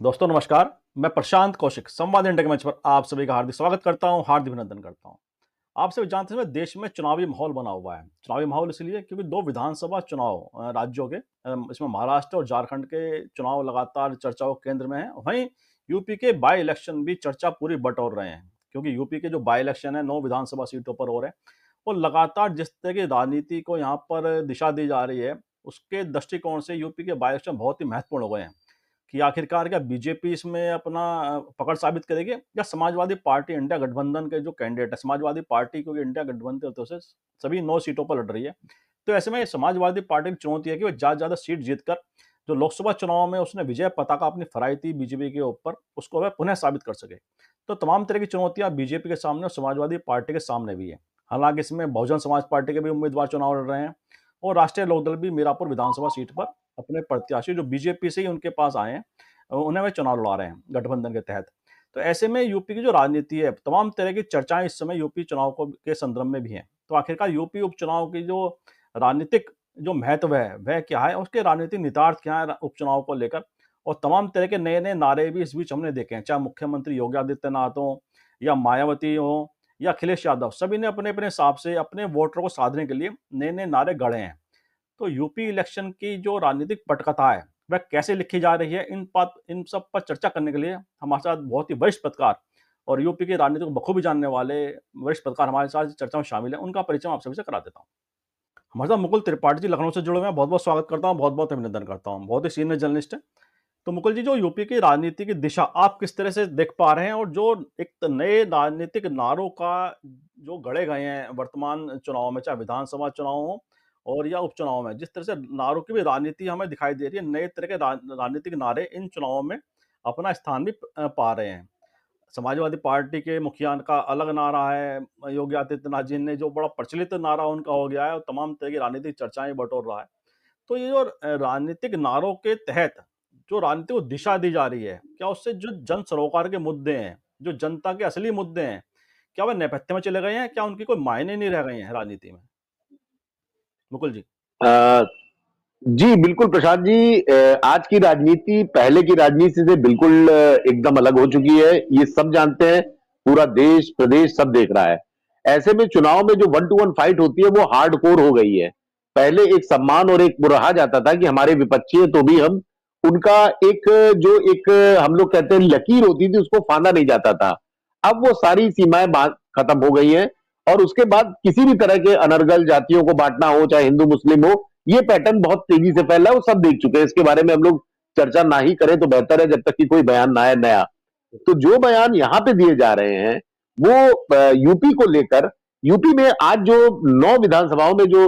दोस्तों नमस्कार। मैं प्रशांत कौशिक संवाद इंडिया के मंच पर आप सभी का हार्दिक स्वागत करता हूं, हार्दिक अभिनंदन करता हूं। आप सभी जानते हैं देश में चुनावी माहौल बना हुआ है। चुनावी माहौल इसलिए क्योंकि दो विधानसभा चुनाव राज्यों के इसमें महाराष्ट्र और झारखंड के चुनाव लगातार चर्चाओं के केंद्र में है। वहीं यूपी के बाई इलेक्शन भी चर्चा पूरी बटोर रहे हैं, क्योंकि यूपी के जो बाई इलेक्शन है 9 विधानसभा सीटों पर हो रहे हैं। और लगातार जिस तरह की राजनीति को यहाँ पर दिशा दी जा रही है, उसके दृष्टिकोण से यूपी के बाई इलेक्शन बहुत ही महत्वपूर्ण हो गए हैं कि आखिरकार क्या बीजेपी इसमें अपना पकड़ साबित करेगी या समाजवादी पार्टी इंडिया गठबंधन के जो कैंडिडेट है, समाजवादी पार्टी क्योंकि इंडिया गठबंधन तो से सभी 9 सीटों पर लड़ रही है। तो ऐसे में समाजवादी पार्टी की चुनौती है कि वो ज़्यादा ज़्यादा सीट जीतकर जो लोकसभा चुनाव में उसने विजय पताका अपनी फहराई थी बीजेपी के ऊपर, उसको वह पुनः साबित कर सके। तो तमाम तरह की चुनौतियां बीजेपी के सामने और समाजवादी पार्टी के सामने भी है। हालांकि इसमें बहुजन समाज पार्टी के भी उम्मीदवार चुनाव लड़ रहे हैं और राष्ट्रीय लोकदल भी मीरापुर विधानसभा सीट पर अपने प्रत्याशी जो बीजेपी से ही उनके पास आए हैं, उन्हें वे चुनाव लड़ा रहे हैं गठबंधन के तहत। तो ऐसे में यूपी की जो राजनीति है, तमाम तरह की चर्चाएं इस समय यूपी चुनाव को के संदर्भ में भी हैं। तो आखिरकार यूपी उपचुनाव की जो राजनीतिक जो महत्व है वह क्या है, उसके राजनीतिक निहितार्थ क्या है उपचुनाव को लेकर, और तमाम तरह के नए नए नारे भी इस बीच हमने देखे हैं। चाहे मुख्यमंत्री योगी आदित्यनाथ हो या मायावती हो या अखिलेश यादव, सभी ने अपने अपने हिसाब से अपने वोटरों को साधने के लिए नए नए नारे गढ़े हैं। तो यूपी इलेक्शन की जो राजनीतिक पटकथा है वह कैसे लिखी जा रही है, इन सब पर चर्चा करने के लिए हमारे साथ बहुत ही वरिष्ठ पत्रकार और यूपी की राजनीति को बखूबी जानने वाले वरिष्ठ पत्रकार हमारे साथ चर्चा में शामिल है। उनका परिचय मैं आप सभी से करा देता हूँ। हमारे साथ मुकुल त्रिपाठी जी लखनऊ से जुड़े हुए हैं। बहुत बहुत स्वागत करता हूँ, बहुत बहुत अभिनंदन करता हूँ। बहुत ही सीनियर जर्नलिस्ट है। तो मुकुल जी, जो यूपी की राजनीति की दिशा आप किस तरह से देख पा रहे हैं, और जो एक नए राजनीतिक नारों का जो गढ़े गए हैं वर्तमान चुनाव में, चाहे विधानसभा चुनाव हो और या उपचुनाव में, जिस तरह से नारों की भी राजनीति हमें दिखाई दे रही है, नए तरह के राजनीतिक नारे इन चुनावों में अपना स्थान भी पा रहे हैं। समाजवादी पार्टी के मुखिया का अलग नारा है, योगी आदित्यनाथ जी ने जो बड़ा प्रचलित नारा उनका हो गया है और तमाम तरह की राजनीतिक चर्चाएं बटोर रहा है। तो ये जो राजनीतिक नारों के तहत जो राजनीति को दिशा दी जा रही है, क्या उससे जो जन सरोकार के मुद्दे हैं, जो जनता के असली मुद्दे हैं, क्या वह नेपथ्य में चले गए हैं? क्या उनके कोई मायने नहीं रह गए हैं राजनीति में? मुकुल जी। अ, जी, बिल्कुल प्रशांत जी। आज की राजनीति पहले की राजनीति से बिल्कुल एकदम अलग हो चुकी है। ये सब जानते हैं, पूरा देश प्रदेश सब देख रहा है। ऐसे में चुनाव में जो वन टू वन फाइट होती है वो हार्ड कोर हो गई है। पहले एक सम्मान और एक वो रहा जाता था कि हमारे विपक्षी है तो भी हम उनका एक जो एक हम लोग कहते हैं लकीर होती थी उसको फांदा नहीं जाता था। अब वो सारी सीमाएं खत्म हो गई हैं और उसके बाद किसी भी तरह के अनर्गल जातियों को बांटना हो, चाहे हिंदू मुस्लिम हो, ये पैटर्न बहुत तेजी से फैला है, वो सब देख चुके हैं। इसके बारे में हम लोग चर्चा ना ही करें तो बेहतर है, जब तक कि कोई बयान ना आए नया। तो जो बयान यहाँ पे दिए जा रहे हैं वो यूपी को लेकर, यूपी में आज जो 9 विधानसभाओं में जो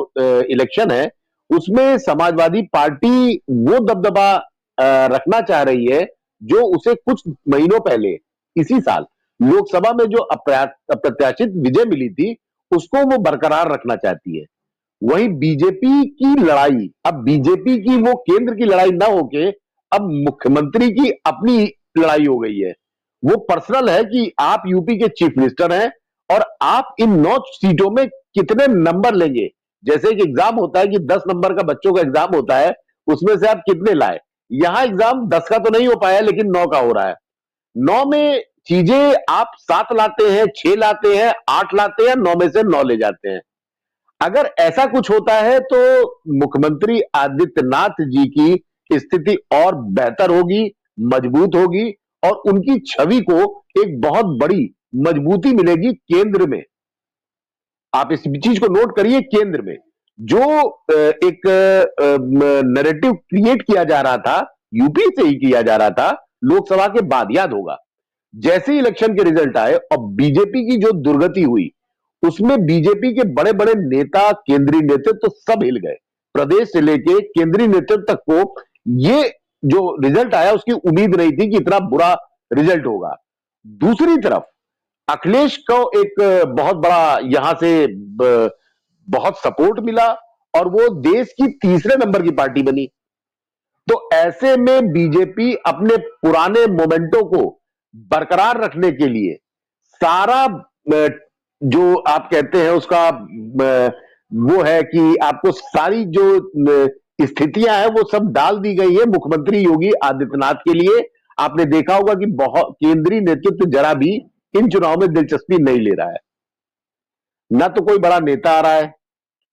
इलेक्शन है उसमें समाजवादी पार्टी वो दबदबा रखना चाह रही है जो उसे कुछ महीनों पहले इसी साल लोकसभा में जो अप्रत्याशित विजय मिली थी उसको वो बरकरार रखना चाहती है। वही बीजेपी की लड़ाई, अब बीजेपी की वो केंद्र की लड़ाई ना होके अब मुख्यमंत्री की अपनी लड़ाई हो गई है। वो पर्सनल है कि आप यूपी के चीफ मिनिस्टर हैं और आप इन 9 सीटों में कितने नंबर लेंगे। जैसे एक एग्जाम होता है कि 10 नंबर का बच्चों का एग्जाम होता है, उसमें से आप कितने लाए। यहां एग्जाम 10 का तो नहीं हो पाया लेकिन 9 का हो रहा है। 9 में चीजें आप 7 लाते हैं, 6 लाते हैं, 8 लाते हैं, 9 में से 9 ले जाते हैं। अगर ऐसा कुछ होता है तो मुख्यमंत्री आदित्यनाथ जी की स्थिति और बेहतर होगी, मजबूत होगी और उनकी छवि को एक बहुत बड़ी मजबूती मिलेगी केंद्र में। आप इस चीज को नोट करिए, केंद्र में जो एक नैरेटिव क्रिएट किया जा रहा था, यूपी से ही किया जा रहा था, लोकसभा के बाद याद होगा जैसे ही इलेक्शन के रिजल्ट आए और बीजेपी की जो दुर्गति हुई उसमें बीजेपी के बड़े बड़े नेता, केंद्रीय नेतृत्व तो सब हिल गए। प्रदेश से लेके केंद्रीय नेतृत्व तक को ये जो रिजल्ट आया उसकी उम्मीद नहीं थी कि इतना बुरा रिजल्ट होगा। दूसरी तरफ अखिलेश को एक बहुत बड़ा यहां से बहुत सपोर्ट मिला और वो देश की तीसरे नंबर की पार्टी बनी। तो ऐसे में बीजेपी अपने पुराने मोमेंटो को बरकरार रखने के लिए सारा जो आप कहते हैं उसका वो है कि आपको सारी जो स्थितियां हैं वो सब डाल दी गई है मुख्यमंत्री योगी आदित्यनाथ के लिए। आपने देखा होगा कि बहुत केंद्रीय नेतृत्व जरा भी इन चुनाव में दिलचस्पी नहीं ले रहा है। ना तो कोई बड़ा नेता आ रहा है।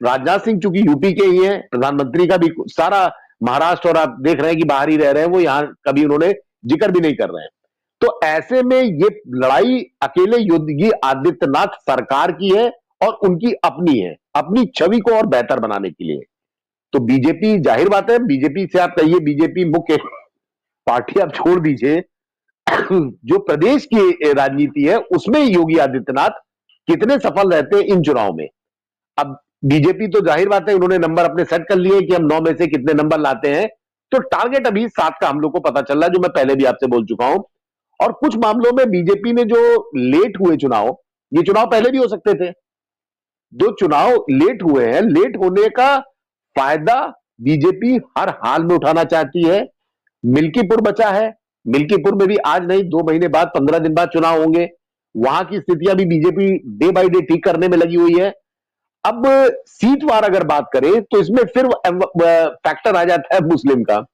राजनाथ सिंह चूंकि यूपी के ही हैं, प्रधानमंत्री का भी सारा महाराष्ट्र और आप देख रहे हैं कि बाहर ही रह रहे हैं, वो यहां कभी उन्होंने जिक्र भी नहीं कर रहे हैं। तो ऐसे में ये लड़ाई अकेले योगी आदित्यनाथ सरकार की है और उनकी अपनी है, अपनी छवि को और बेहतर बनाने के लिए। तो बीजेपी, जाहिर बात है, बीजेपी से आप कहिए, बीजेपी मुख्य पार्टी आप छोड़ दीजिए, जो प्रदेश की राजनीति है उसमें योगी आदित्यनाथ कितने सफल रहते हैं इन चुनाव में। अब बीजेपी तो जाहिर बात है उन्होंने नंबर अपने सेट कर लिए कि हम 9 में से कितने नंबर लाते हैं, तो टारगेट अभी 7 का हम लोग को पता चल रहा है, जो मैं पहले भी आपसे बोल चुका हूं। और कुछ मामलों में बीजेपी ने जो लेट हुए चुनाव, ये चुनाव पहले भी हो सकते थे, जो चुनाव लेट हुए हैं, लेट होने का फायदा बीजेपी हर हाल में उठाना चाहती है। मिल्कीपुर बचा है, मिल्कीपुर में भी आज नहीं 2 महीने बाद, 15 दिन बाद चुनाव होंगे। वहां की स्थितियां भी बीजेपी डे बाय डे ठीक करने में लगी हुई है। अब सीट वार अगर बात करें तो इसमें फिर फैक्टर आ जाता है मुस्लिम का।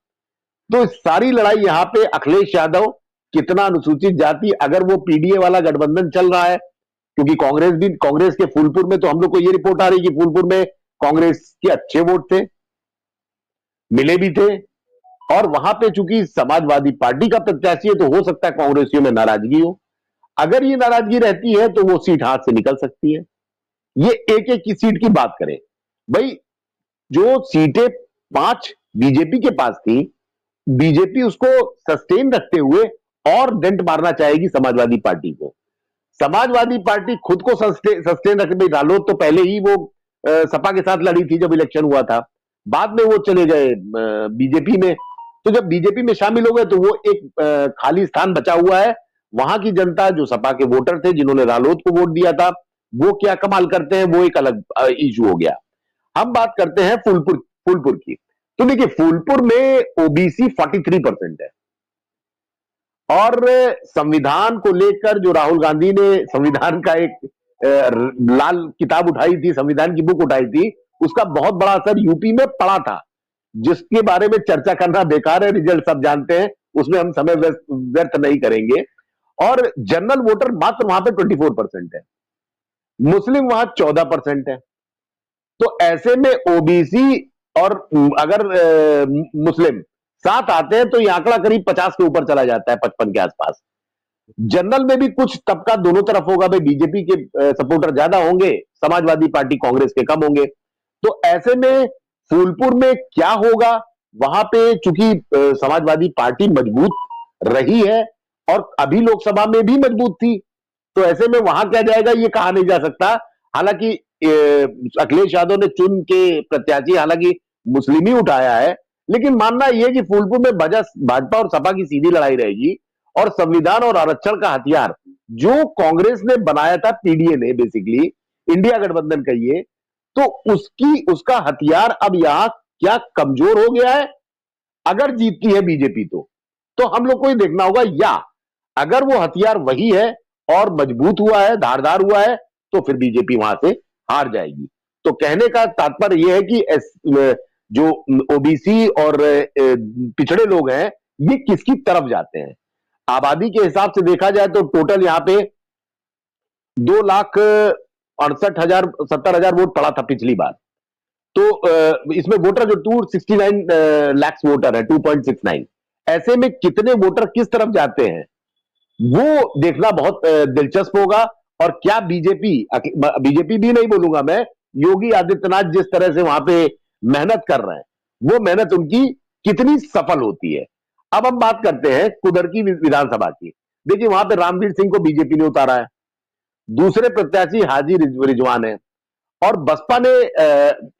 तो सारी लड़ाई यहां पे अखिलेश यादव कितना अनुसूचित जाति, अगर वो पीडीए वाला गठबंधन चल रहा है, क्योंकि कांग्रेस के फूलपुर में तो हम लोग को ये रिपोर्ट आ रही कि फूलपुर में कांग्रेस के अच्छे वोट थे, मिले भी थे। और वहां पे चूंकि समाजवादी पार्टी का प्रत्याशी है, तो हो सकता है कांग्रेसियों में नाराजगी हो। अगर ये नाराजगी रहती है तो वो सीट हाथ से निकल सकती है। ये एक एक की सीट की बात करें, भाई जो सीटें 5 बीजेपी के पास थी, बीजेपी उसको सस्टेन रखते हुए और डेंट मारना चाहेगी समाजवादी पार्टी को। समाजवादी पार्टी खुद को सस्टेन रखने, रालोद तो पहले ही वो सपा के साथ लड़ी थी जब इलेक्शन हुआ था, बाद में वो चले गए बीजेपी में। तो जब बीजेपी में शामिल हो गए तो वो एक खाली स्थान बचा हुआ है। वहां की जनता, जो सपा के वोटर थे जिन्होंने रालोद को वोट दिया था, वो क्या कमाल करते हैं, वो एक अलग इशू हो गया। हम बात करते हैं फूलपुर की। तो देखिए, फूलपुर में ओबीसी 43% है। और संविधान को लेकर जो राहुल गांधी ने संविधान का एक लाल किताब उठाई थी, संविधान की बुक उठाई थी, उसका बहुत बड़ा असर यूपी में पड़ा था, जिसके बारे में चर्चा करना बेकार है, रिजल्ट सब जानते हैं, उसमें हम समय व्यर्थ नहीं करेंगे। और जनरल वोटर मात्र वहां पे 24% है, मुस्लिम वहां 14% है। तो ऐसे में ओबीसी और अगर मुस्लिम साथ आते हैं तो ये आंकड़ा करीब 50 के ऊपर चला जाता है, 55 के आसपास। जनरल में भी कुछ तबका दोनों तरफ होगा, भाई बीजेपी के सपोर्टर ज्यादा होंगे, समाजवादी पार्टी कांग्रेस के कम होंगे। तो ऐसे में फूलपुर में क्या होगा, वहां पे चूंकि समाजवादी पार्टी मजबूत रही है और अभी लोकसभा में भी मजबूत थी, तो ऐसे में वहां क्या जाएगा ये कहा नहीं जा सकता। हालांकि अखिलेश यादव ने चुन के प्रत्याशी हालांकि मुस्लिम ही उठाया है, लेकिन मानना यह है कि फूलपुर में भाजपा और सपा की सीधी लड़ाई रहेगी। और संविधान और आरक्षण का हथियार जो कांग्रेस ने बनाया था, पीडीए ने, बेसिकली इंडिया गठबंधन कहिए, तो उसका हथियार अब यहां क्या कमजोर हो गया है। अगर जीतती है बीजेपी तो हम लोग को ही देखना होगा, या अगर वो हथियार वही है और मजबूत हुआ है, धारदार हुआ है, तो फिर बीजेपी वहां से हार जाएगी। तो कहने का तात्पर्य यह है कि जो ओबीसी और पिछड़े लोग हैं, ये किसकी तरफ जाते हैं। आबादी के हिसाब से देखा जाए तो टोटल यहां पे 2,68,000 70,000 वोट पड़ा था पिछली बार। तो इसमें वोटर जो 269 लाख वोटर है, 2.69, ऐसे में कितने वोटर किस तरफ जाते हैं वो देखना बहुत दिलचस्प होगा। और क्या बीजेपी भी नहीं बोलूंगा मैं, योगी आदित्यनाथ जिस तरह से वहां पे मेहनत कर रहे हैं, वो मेहनत उनकी कितनी सफल होती है। अब हम बात करते हैं कुदरकी विधानसभा की। देखिए, वहां पे रामवीर सिंह को बीजेपी ने उतारा है, दूसरे प्रत्याशी हाजी रिजवान है, और बसपा ने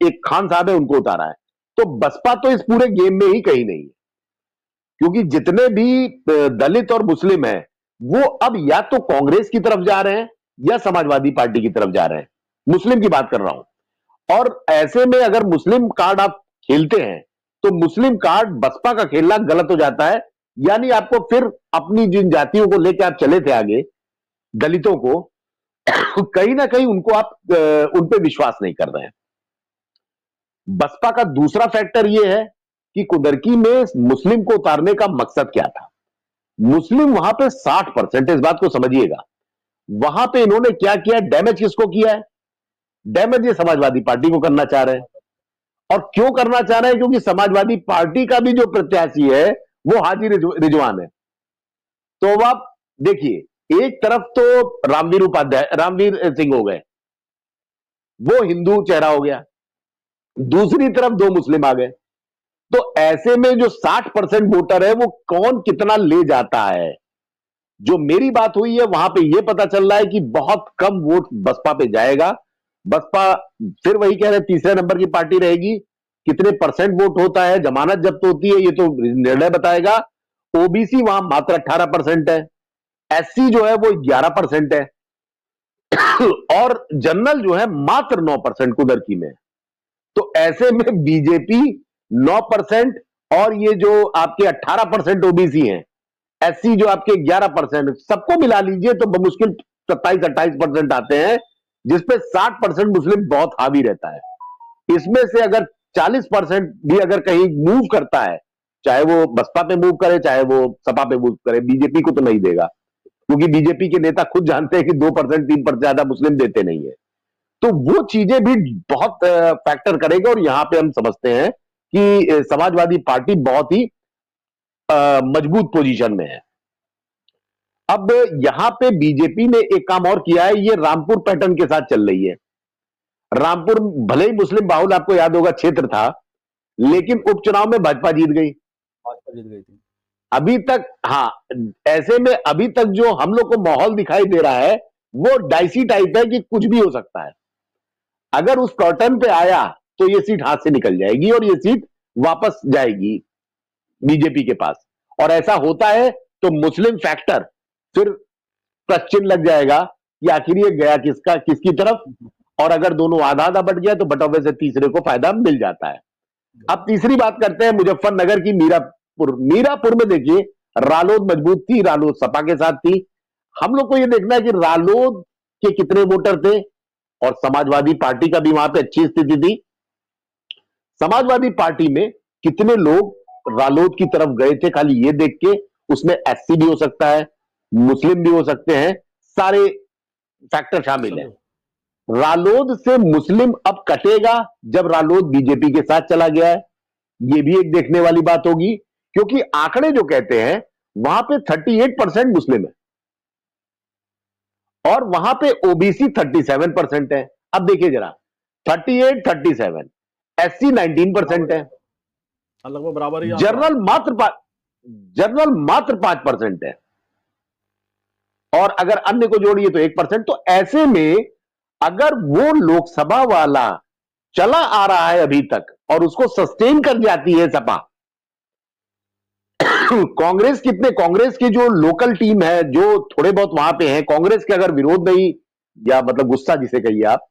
एक खान साहब है, उनको उतारा है। तो बसपा तो इस पूरे गेम में ही कहीं नहीं है, क्योंकि जितने भी दलित और मुस्लिम हैं, वो अब या तो कांग्रेस की तरफ जा रहे हैं या समाजवादी पार्टी की तरफ जा रहे हैं। मुस्लिम की बात कर रहा हूं। और ऐसे में अगर मुस्लिम कार्ड आप खेलते हैं तो मुस्लिम कार्ड बसपा का खेलना गलत हो जाता है। यानी आपको फिर अपनी जिन जातियों को लेकर आप चले थे आगे, दलितों को, कहीं ना कहीं उनको आप उन पे विश्वास नहीं कर रहे हैं। बसपा का दूसरा फैक्टर यह है कि कुदरकी में मुस्लिम को उतारने का मकसद क्या था। मुस्लिम वहां पे 60% है, इस बात को समझिएगा। वहां पे इन्होंने क्या किया, डैमेज किसको किया है? डैमेज ये समाजवादी पार्टी को करना चाह रहे हैं। और क्यों करना चाह रहे हैं? क्योंकि समाजवादी पार्टी का भी जो प्रत्याशी है वो हाजी रिजवान है। तो अब आप देखिए, एक तरफ तो रामवीर सिंह हो गए, वो हिंदू चेहरा हो गया, दूसरी तरफ दो मुस्लिम आ गए। तो ऐसे में जो 60% वोटर है वो कौन कितना ले जाता है? जो मेरी बात हुई है वहां पे यह पता चल रहा है कि बहुत कम वोट बसपा पे जाएगा। बसपा फिर वही कह रहे तीसरे नंबर की पार्टी रहेगी। कितने परसेंट वोट होता है, जमानत जब्त होती है, ये तो निर्णय बताएगा। ओबीसी वहां मात्र 18% है, एससी जो है वो 11% है, और जनरल जो है मात्र 9% कुदरती में। तो ऐसे में बीजेपी 9% और ये जो आपके 18% ओबीसी हैं, एससी जो आपके 11%, सबको मिला लीजिए तो बमुश्किल 27-28% आते हैं, जिसपे 60% मुस्लिम बहुत हावी रहता है। इसमें से अगर 40% भी अगर कहीं मूव करता है, चाहे वो बसपा पे मूव करे चाहे वो सपा पे मूव करे, बीजेपी को तो नहीं देगा, क्योंकि बीजेपी के नेता खुद जानते हैं कि 2% 3% ज्यादा मुस्लिम देते नहीं है। तो वो चीजें भी बहुत फैक्टर करेगा, और यहां पे हम समझते हैं कि समाजवादी पार्टी बहुत ही मजबूत पोजीशन में है। अब यहां पे बीजेपी ने एक काम और किया है, ये रामपुर पैटर्न के साथ चल रही है। रामपुर भले ही मुस्लिम बाहुल, आपको याद होगा, क्षेत्र था, लेकिन उपचुनाव में भाजपा जीत गई। भाजपा जीत गई थी। अभी तक, हाँ, ऐसे में अभी तक जो हम लोग को माहौल दिखाई दे रहा है वो डाइसी टाइप है कि कुछ भी हो सकता है। अगर उस कर्टन पे आया तो ये सीट हाथ से निकल जाएगी और ये सीट वापस जाएगी बीजेपी के पास। और ऐसा होता है तो मुस्लिम फैक्टर फिर प्रश्न लग जाएगा कि आखिर ये गया किसका किसकी तरफ। और अगर दोनों आधा आधा बट गया तो बटोवे से तीसरे को फायदा मिल जाता है। अब तीसरी बात करते हैं मुजफ्फरनगर की, मीरापुर। मीरापुर में देखिए, रालोद मजबूत थी, रालोद सपा के साथ थी। हम लोग को यह देखना है कि रालोद के कितने वोटर थे, और समाजवादी पार्टी का भी वहां पे अच्छी स्थिति थी। समाजवादी पार्टी में कितने लोग रालोद की तरफ गए थे, खाली ये देख के, उसमें एससी भी हो सकता है, मुस्लिम भी हो सकते हैं, सारे फैक्टर शामिल है। रालोद से मुस्लिम अब कटेगा जब रालोद बीजेपी के साथ चला गया है, यह भी एक देखने वाली बात होगी, क्योंकि आंकड़े जो कहते हैं वहां पे 38% मुस्लिम है और वहां पे ओबीसी 37% है। अब देखिए जरा, 38 37, एससी 19% है, लगभग बराबर ही आंकड़ा है। जनरल मात्र 5% है, और अगर अन्य को जोड़िए तो 1%। तो ऐसे में अगर वो लोकसभा वाला चला आ रहा है अभी तक और उसको सस्टेन कर जाती है सपा, कांग्रेस की जो लोकल टीम है, जो थोड़े बहुत वहां पे हैं, कांग्रेस के अगर विरोध नहीं, या मतलब गुस्सा जिसे कहिए आप,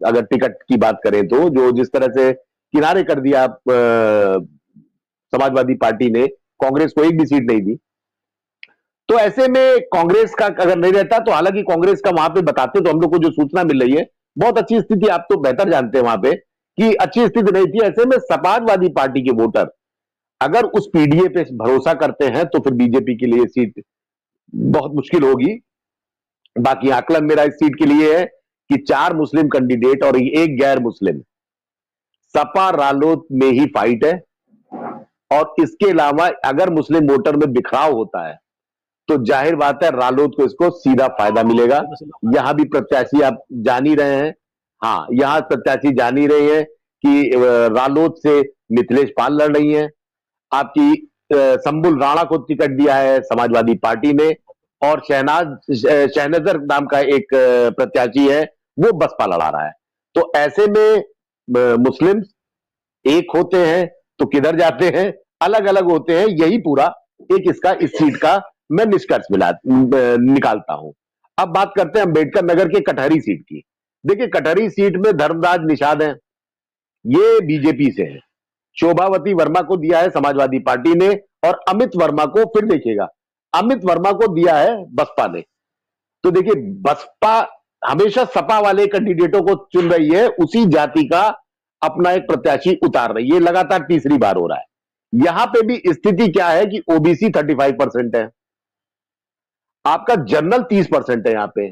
अगर टिकट की बात करें तो, जो जिस तरह से किनारे कर दिया आप, समाजवादी पार्टी ने कांग्रेस को एक भी सीट नहीं दी, तो ऐसे में कांग्रेस का अगर नहीं रहता, तो हालांकि कांग्रेस का वहां पे बताते तो हम लोग को जो सूचना मिल रही है बहुत अच्छी स्थिति, आप तो बेहतर जानते हैं वहां पे कि अच्छी स्थिति नहीं थी। ऐसे में समाजवादी पार्टी के वोटर अगर उस पीडीए पे भरोसा करते हैं तो फिर बीजेपी के लिए सीट बहुत मुश्किल होगी। बाकी आकलन मेरा इस सीट के लिए है कि 4 मुस्लिम कैंडिडेट और 1 गैर मुस्लिम, सपा रालोद में ही फाइट है। और इसके अलावा अगर मुस्लिम वोटर में बिखराव होता है तो जाहिर बात है रालोद को इसको सीधा फायदा मिलेगा। यहां भी प्रत्याशी आप जान ही रहे हैं, हाँ, यहां प्रत्याशी जान ही रहे हैं कि रालोद से मिथिलेश पाल लड़ रही हैं, आपकी संबुल राणा को टिकट दिया है समाजवादी पार्टी ने, और शहनजर नाम का एक प्रत्याशी है, वो बसपा लड़ा रहा है। तो ऐसे में मुस्लिम एक होते हैं तो किधर जाते हैं, अलग अलग होते हैं। यही पूरा एक इसका इस सीट का मैं निष्कर्ष निकालता हूं। अब बात करते हैं अंबेडकर नगर के कटहरी सीट की। देखिए, कटहरी सीट में धर्मराज निषाद है, ये बीजेपी से है। शोभावती वर्मा को दिया है समाजवादी पार्टी ने, और अमित वर्मा को, फिर देखिएगा, अमित वर्मा को दिया है बसपा ने। तो देखिए, बसपा हमेशा सपा वाले कैंडिडेटों को चुन रही है, उसी जाति का अपना एक प्रत्याशी उतार रही है, लगातार तीसरी बार हो रहा है। यहां पे भी स्थिति क्या है कि ओबीसी 35% है, आपका जनरल 30% है यहां पे,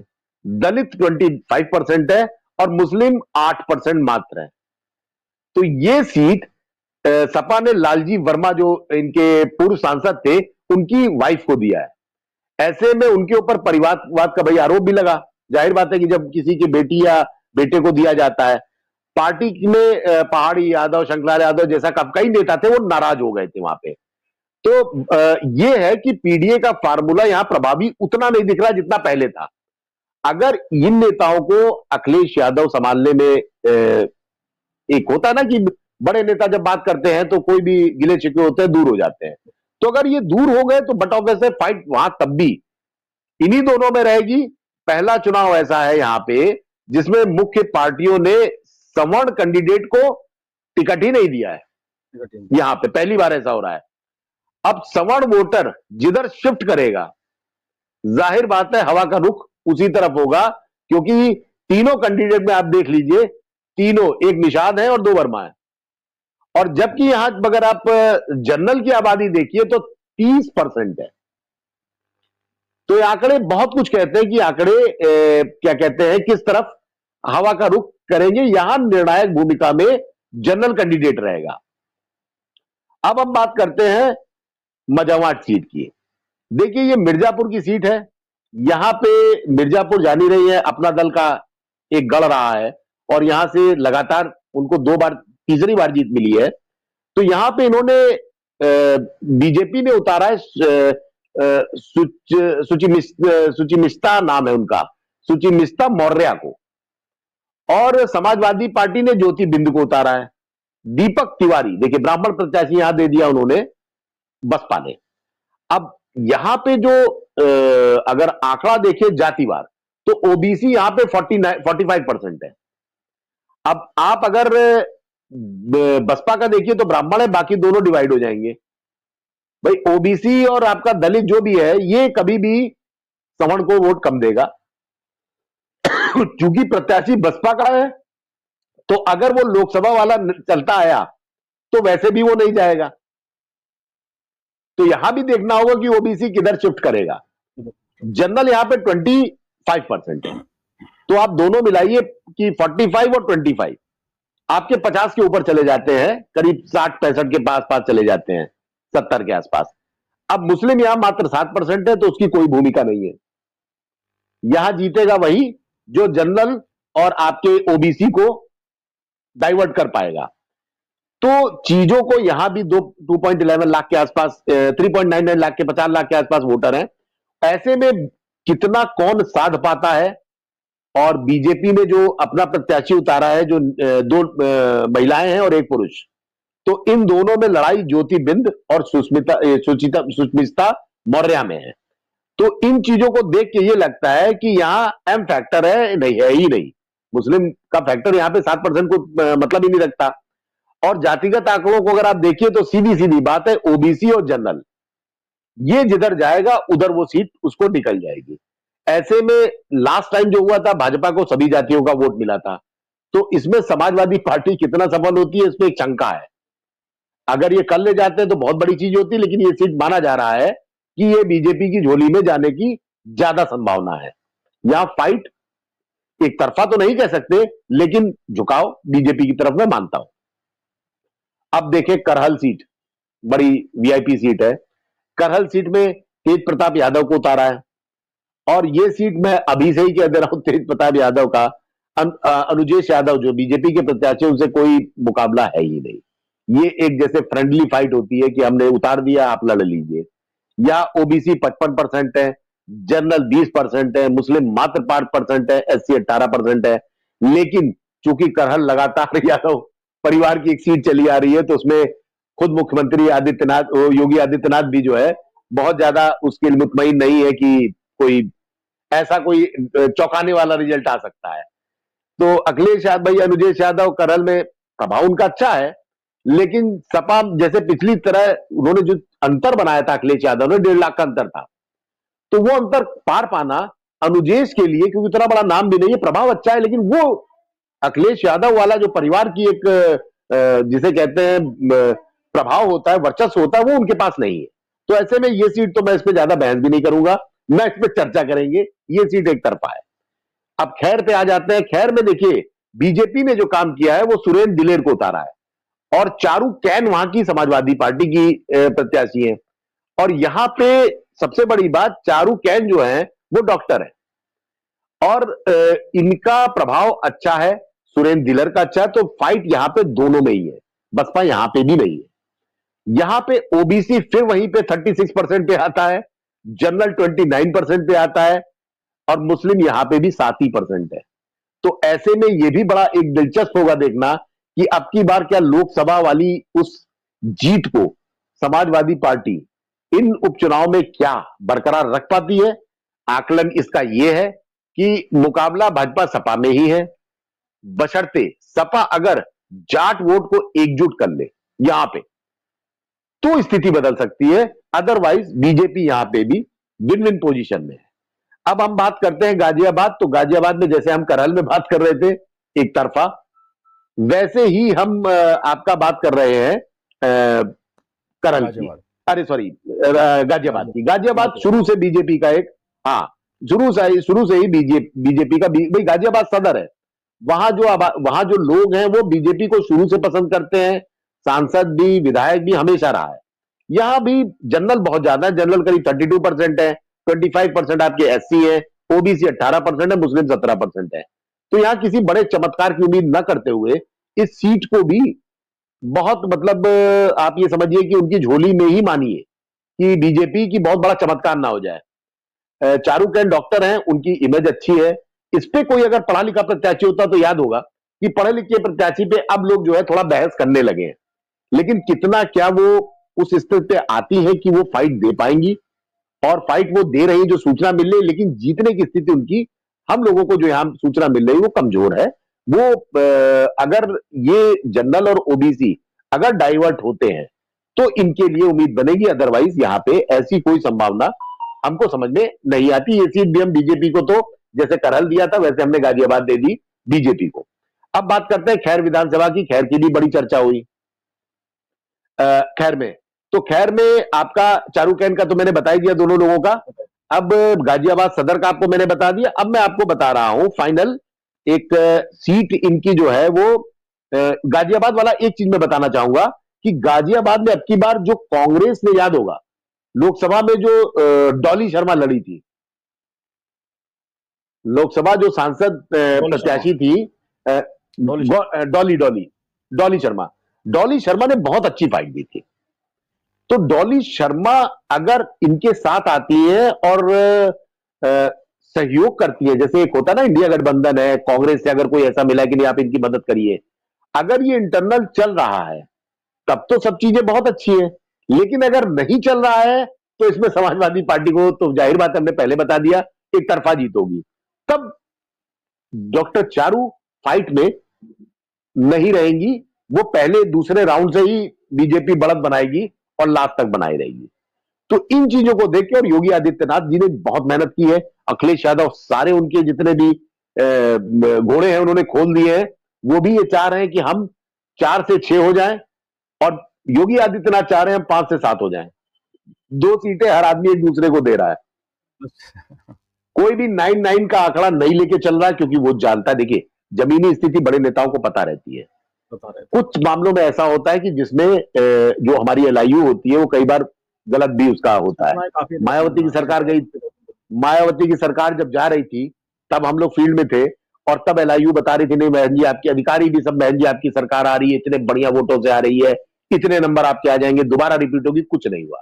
दलित 25% है और मुस्लिम 8% मात्र है। तो ये सीट सपा ने लालजी वर्मा जो इनके पूर्व सांसद थे उनकी वाइफ को दिया है। ऐसे में उनके ऊपर परिवारवाद का भाई आरोप भी लगा। जाहिर बात है कि जब किसी की बेटी या बेटे को दिया जाता है, पार्टी में पहाड़ी यादव, शंकरलाल यादव जैसा कई नेता थे वो नाराज हो गए थे वहां पे। तो ये है कि पीडीए का फार्मूला यहां प्रभावी उतना नहीं दिख रहा जितना पहले था। अगर इन नेताओं को अखिलेश यादव संभालने में एक होता है ना कि बड़े नेता जब बात करते हैं तो कोई भी गिले शिकवे होते हैं दूर हो जाते हैं, तो अगर ये दूर हो गए तो बट ऑब्वियस है फाइट वहां तब भी इन्हीं दोनों में रहेगी। पहला चुनाव ऐसा है यहां पे जिसमें मुख्य पार्टियों ने सवर्ण कैंडिडेट को टिकट ही नहीं दिया है। यहां पे पहली बार ऐसा हो रहा है। अब सवर्ण वोटर जिधर शिफ्ट करेगा, जाहिर बात है हवा का रुख उसी तरफ होगा, क्योंकि तीनों कैंडिडेट में आप देख लीजिए, तीनों, एक निषाद है और दो वर्मा है। और जबकि यहां अगर आप जनरल की आबादी देखिए तो 30% है। तो ये आंकड़े बहुत कुछ कहते हैं कि आंकड़े क्या कहते हैं किस तरफ हवा का रुख करेंगे। यहां निर्णायक भूमिका में जनरल कैंडिडेट रहेगा। अब हम बात करते हैं मझावाट सीट की। देखिए ये मिर्जापुर की सीट है। यहां पे मिर्जापुर जानी रही है, अपना दल का एक गढ़ रहा है और यहां से लगातार उनको 2 बार, तीसरी बार जीत मिली है। तो यहां पे इन्होंने बीजेपी में उतारा है सुचिमिस्ता नाम है उनका, सुचिमिस्ता मौर्य को, और समाजवादी पार्टी ने ज्योति बिंदु को उतारा है। दीपक तिवारी, देखिए ब्राह्मण प्रत्याशी यहां दे दिया उन्होंने बसपा ने। अब यहां पे जो अगर आंकड़ा देखिए जातिवार, तो ओबीसी यहां पे 45% है। अब आप अगर बसपा का देखिए तो ब्राह्मण है, बाकी दोनों डिवाइड हो जाएंगे। भाई ओबीसी और आपका दलित जो भी है ये कभी भी सवर्ण को वोट कम देगा। चूंकि प्रत्याशी बसपा का है तो अगर वो लोकसभा वाला चलता आया तो वैसे भी वो नहीं जाएगा। तो यहां भी देखना होगा कि ओबीसी किधर शिफ्ट करेगा। जनरल यहां पे 25% है। तो आप दोनों मिलाइए कि 45 और 25 आपके 50 के ऊपर चले जाते हैं, करीब 60-65 के पास चले जाते हैं, 70 के आसपास। अब मुस्लिम यहां मात्र 7% है तो उसकी कोई भूमिका नहीं है। यहां जीतेगा वही जो जनरल और आपके ओबीसी को डाइवर्ट कर पाएगा। तो चीजों को यहां भी 2.11 लाख के आसपास, 3.99 लाख के 50 लाख के आसपास वोटर हैं। ऐसे में कितना कौन साध पाता है, और बीजेपी में जो अपना प्रत्याशी उतारा है, जो 2 महिलाएं हैं और 1 पुरुष, तो इन दोनों में लड़ाई ज्योति बिंद और सुष्मिता मौर्य में है। तो इन चीजों को देख के ये लगता है कि यहां एम फैक्टर है, नहीं है ही नहीं। मुस्लिम का फैक्टर यहां पे 7% को मतलब ही नहीं रखता। और जातिगत आंकड़ों को अगर आप देखिए तो सीधी सीधी बात है, ओबीसी और जनरल ये जिधर जाएगा उधर वो सीट उसको निकल जाएगी। ऐसे में लास्ट टाइम जो हुआ था भाजपा को सभी जातियों का वोट मिला था, तो इसमें समाजवादी पार्टी कितना सफल होती है इसमें एक शंका है। अगर ये कर ले जाते हैं तो बहुत बड़ी चीज होती है, लेकिन ये सीट माना जा रहा है कि ये बीजेपी की झोली में जाने की ज्यादा संभावना है। यहां फाइट एक तरफा तो नहीं कह सकते, लेकिन झुकाव बीजेपी की तरफ मैं मानता हूं। अब देखें करहल सीट, बड़ी वीआईपी सीट है। करहल सीट में तेज प्रताप यादव को उतारा है, और ये सीट मैं अभी से ही कह दे रहा हूं, तेज प्रताप यादव का अनुजेश यादव जो बीजेपी के प्रत्याशी, उनसे कोई मुकाबला है ही नहीं। ये एक जैसे फ्रेंडली फाइट होती है कि हमने उतार दिया, आप लड़ लीजिए। या ओबीसी 55% है, जनरल 20% है, मुस्लिम मात्र 5% है, एससी 18% है। लेकिन चूंकि करहल लगातार यादव परिवार की एक सीट चली आ रही है, तो उसमें खुद मुख्यमंत्री योगी आदित्यनाथ भी जो है बहुत ज्यादा उसके लिए मुतमईन नहीं है कि कोई ऐसा कोई चौंकाने वाला रिजल्ट आ सकता है। तो अखिलेश यादव, भाई अनुजेश यादव करहल में प्रभाव उनका अच्छा है, लेकिन सपा जैसे पिछली तरह उन्होंने जो अंतर बनाया था अखिलेश यादव ने, 1.5 लाख का अंतर था, तो वो अंतर पार पाना अनुजेश के लिए, क्योंकि इतना बड़ा नाम भी नहीं है, प्रभाव अच्छा है, लेकिन वो अखिलेश यादव वाला जो परिवार की एक जिसे कहते हैं प्रभाव होता है, वर्चस्व होता है, वो उनके पास नहीं है। तो ऐसे में ये सीट तो मैं इस पर ज्यादा बहस भी नहीं करूंगा। न इस पर चर्चा करेंगे, ये सीट एक तरफा है। अब खैर पे आ जाते हैं। खैर में देखिए, बीजेपी ने जो काम किया है वो सुरेंद्र दिलेर को उतारा है और चारू कैन वहां की समाजवादी पार्टी की प्रत्याशी है। और यहां पे सबसे बड़ी बात, चारू कैन जो है वो डॉक्टर है और इनका प्रभाव अच्छा है, सुरेंद्र दिलेर का अच्छा है। तो फाइट यहां पे दोनों में ही है, बसपा यहां पे भी नहीं है। यहां पे ओबीसी फिर वहीं पे 36% पे आता है, जनरल 29% पे आता है और मुस्लिम यहां पे भी 7% है। तो ऐसे में यह भी बड़ा एक दिलचस्प होगा देखना कि अब की बार क्या लोकसभा वाली उस जीत को समाजवादी पार्टी इन उपचुनाव में क्या बरकरार रख पाती है। आकलन इसका यह है कि मुकाबला भाजपा सपा में ही है, बशर्ते सपा अगर जाट वोट को एकजुट कर ले यहां पे तो स्थिति बदल सकती है। अदरवाइज बीजेपी यहां पे भी विन विन पोजीशन में है। अब हम बात करते हैं गाजियाबाद। तो गाजियाबाद में जैसे हम करहल में बात कर रहे थे एक तरफा, वैसे ही हम आपका बात कर रहे हैं करहल की, गाजियाबाद अरे सॉरी गाजियाबाद की। गाजियाबाद शुरू से बीजेपी का एक, हाँ शुरू से ही बीजेपी का भाई गाजियाबाद सदर है। वहां जो लोग हैं वो बीजेपी को शुरू से पसंद करते हैं, सांसद भी विधायक भी हमेशा रहा है। यहां भी जनरल बहुत ज्यादा है, जनरल करीब 32% है, 25% आपके एससी है, ओबीसी 18% है, मुस्लिम 17% है। तो यहां किसी बड़े चमत्कार की उम्मीद न करते हुए इस सीट को भी बहुत मतलब आप ये समझिए कि उनकी झोली में ही मानिए कि बीजेपी की बहुत बड़ा चमत्कार ना हो जाए। चारू कैन डॉक्टर हैं, उनकी इमेज अच्छी है। इस पे कोई अगर पढ़ा लिखा प्रत्याशी होता तो याद होगा कि पढ़े लिखे प्रत्याशी पे अब लोग जो है थोड़ा बहस करने लगे हैं, लेकिन कितना क्या वो उस स्थिति पे आती है कि वो फाइट दे पाएंगी, और फाइट वो दे रही जो सूचना मिल रही, लेकिन जीतने की स्थिति उनकी हम लोगों को जो यहां सूचना मिल रही वो कमजोर है। वो अगर ये जनरल और ओबीसी अगर डाइवर्ट होते हैं तो इनके लिए उम्मीद बनेगी, अदरवाइज यहां पे ऐसी कोई संभावना हमको समझ में नहीं आती। ये सीट भी हम बीजेपी को, तो जैसे करहल दिया था वैसे हमने गाजियाबाद दे दी बीजेपी को। अब बात करते हैं खैर विधानसभा की। खैर की भी बड़ी चर्चा हुई खैर में। तो खैर में आपका चारू कैन का तो मैंने बता ही दिया दोनों लोगों का। अब गाजियाबाद सदर का आपको मैंने बता दिया। अब मैं आपको बता रहा हूं फाइनल एक सीट इनकी जो है वो गाजियाबाद वाला एक चीज मैं बताना चाहूंगा कि गाजियाबाद में अब की बार जो कांग्रेस ने, याद होगा लोकसभा में जो डॉली शर्मा लड़ी थी, लोकसभा जो सांसद प्रत्याशी थी डॉली शर्मा, डॉली शर्मा ने बहुत अच्छी फाइट दी थी। तो डॉली शर्मा अगर इनके साथ आती है और सहयोग करती है, जैसे एक होता है ना इंडिया गठबंधन है, कांग्रेस से अगर कोई ऐसा मिला कि नहीं आप इनकी मदद करिए, अगर ये इंटरनल चल रहा है तब तो सब चीजें बहुत अच्छी है। लेकिन अगर नहीं चल रहा है तो इसमें समाजवादी पार्टी को तो जाहिर बात है, हमने पहले बता दिया, एक तरफा जीत होगी। तब डॉक्टर चारू फाइट में नहीं रहेंगी, वो पहले दूसरे राउंड से ही बीजेपी बढ़त बनाएगी और लास्ट तक बनाई रहेगी। तो इन चीजों को देख के, और योगी आदित्यनाथ जी ने बहुत मेहनत की है, अखिलेश यादव सारे उनके जितने भी घोड़े हैं उन्होंने खोल दिए हैं। वो भी ये चाह रहे हैं कि हम 4 से 6 हो जाएं, और योगी आदित्यनाथ चाह रहे हैं हम 5 से 7 हो जाएं। 2 सीटें हर आदमी एक दूसरे को दे रहा है। कोई भी 9-9 का आंकड़ा नहीं लेके चल रहा है, क्योंकि वो जानता है, देखिए जमीनी स्थिति बड़े नेताओं को पता रहती है। कुछ मामलों में ऐसा होता है कि जिसमें जो हमारी एलआईयू होती है वो कई बार गलत भी उसका होता है। मायावती की सरकार गई, मायावती की सरकार जब जा रही थी तब हम लोग फील्ड में थे, और तब एलआईयू बता रही थी नहीं बहन जी आपकी, अधिकारी भी सब बहन जी आपकी सरकार आ रही है, इतने बढ़िया वोटों से आ रही है, इतने नंबर आपके आ जाएंगे, दोबारा रिपीट होगी। कुछ नहीं हुआ,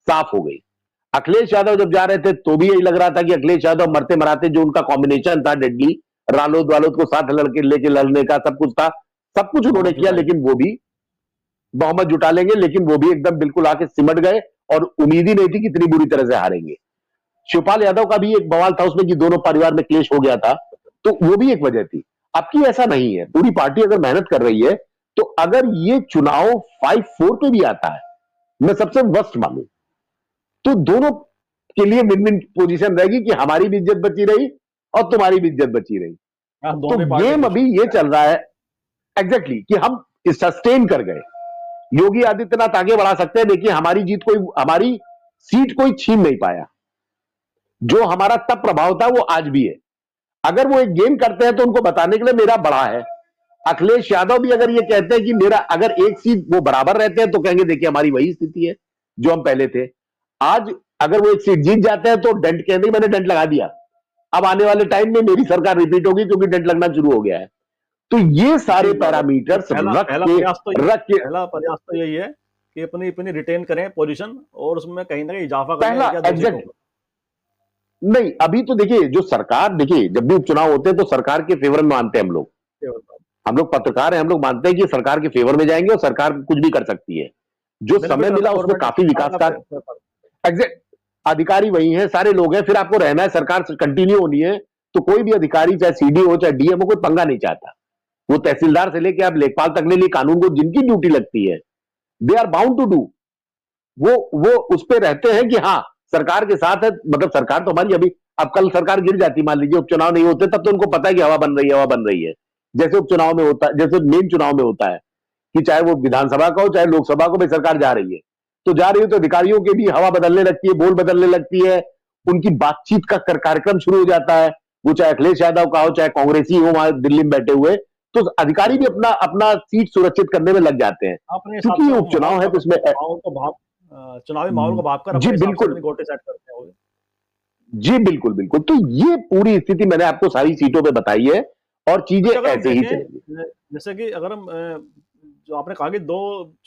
साफ हो गई। अखिलेश यादव जब जा रहे थे तो भी यही लग रहा था कि अखिलेश यादव मरते मराते, जो उनका कॉम्बिनेशन था डेडली, रालोद वालोद को साथ लड़के लेके लड़ने का सब कुछ था, सब कुछ उन्होंने किया, लेकिन वो भी बहुमत जुटा लेंगे, लेकिन वो भी एकदम बिल्कुल आके सिमट गए, और उम्मीद ही नहीं थी कि इतनी बुरी तरह से हारेंगे। शिवपाल यादव का भी एक बवाल था उसमें कि दोनों परिवार में क्लेश हो गया था, तो वो भी एक वजह थी। अब की ऐसा नहीं है, पूरी पार्टी अगर मेहनत कर रही है तो अगर ये चुनाव 5-4 पे भी आता है, मैं सबसे वर्स्ट मानूं, तो दोनों के लिए विन विन पोजीशन रहेगी कि हमारी भी इज्जत बची रही और तुम्हारी भी इज्जत बची रही। तो गेम अभी ये चल रहा है एग्जैक्टली कि हम सस्टेन कर गए, योगी आदित्यनाथ आगे बढ़ा सकते हैं। देखिए हमारी जीत कोई, हमारी सीट कोई छीन नहीं पाया, जो हमारा तब प्रभाव था वो आज भी है। अगर वो एक गेम करते हैं तो उनको बताने के लिए मेरा बड़ा है। अखिलेश यादव भी अगर ये कहते हैं कि मेरा अगर एक सीट वो बराबर रहते हैं तो कहेंगे देखिए हमारी वही स्थिति है जो हम पहले थे। आज अगर वो एक सीट जीत जाते हैं तो डेंट कहते मैंने डेंट लगा दिया, अब आने वाले टाइम में मेरी सरकार रिपीट होगी क्योंकि डेंट लगना शुरू हो गया है। तो ये सारे जी, पैरामीटर पहला रख पहला के प्रयास तो रख के पहला प्रयास तो यही है कि अपनी अपनी रिटेन करें पोजीशन और उसमें कहीं ना कहीं इजाफा करें पहला या दो सीटों एग्जैक्ट नहीं, अभी तो देखिए जो सरकार, देखिए जब भी उपचुनाव होते हैं तो सरकार के फेवर में मानते हैं हम लोग। पर। हम लोग पत्रकार हैं, हम लोग मानते हैं कि सरकार के फेवर में जाएंगे और सरकार कुछ भी कर सकती है। जो बेनिफिट समय रहता मिला है उसमें गवर्नमेंट काफी विकास का का। एग्जैक्ट अधिकारी वही हैं, सारे लोग हैं, फिर आपको रहना है, सरकार कंटिन्यू होनी है। तो कोई भी अधिकारी चाहे सीडी हो चाहे डीएम हो कोई पंगा नहीं चाहता। वो तहसीलदार से लेके आप लेखपाल तक ले लिए कानून को जिनकी ड्यूटी लगती है they are bound to do, वो उस पे रहते हैं कि हाँ सरकार के साथ है। मतलब सरकार तो हमारी अभी, अब कल सरकार गिर जाती मान लीजिए उपचुनाव नहीं होते तब तो उनको पता है कि हवा बन रही है, हवा बन रही है। जैसे उपचुनाव में होता है, जैसे मेन चुनाव में होता है कि चाहे वो विधानसभा का हो चाहे लोकसभा को, भाई सरकार जा रही है तो जा रही है, तो अधिकारियों के भी हवा बदलने लगती है, बोल बदलने लगती है, उनकी बातचीत का कार्यक्रम शुरू हो जाता है। वो चाहे अखिलेश यादव का हो चाहे कांग्रेसी हो वहां दिल्ली में बैठे हुए, तो अधिकारी भी अपना अपना सीट सुरक्षित करने में लग जाते हैं अपने हिसाब क्योंकि से ये वो उपचुनाव है तो इसमें माहौल को भाप चुनावी माहौल को भाप कर जी अपने हिसाब से बिल्कुल, अपनी गोटे सेट करते हैं वो। जी बिल्कुल बिल्कुल। तो ये पूरी स्थिति मैंने आपको सारी सीटों पे बताई है और चीजें अच्छा, अगर हम ऐसे ही देखें चलेंगी। जैसे कि अगर हम जो आपने कहा कि दो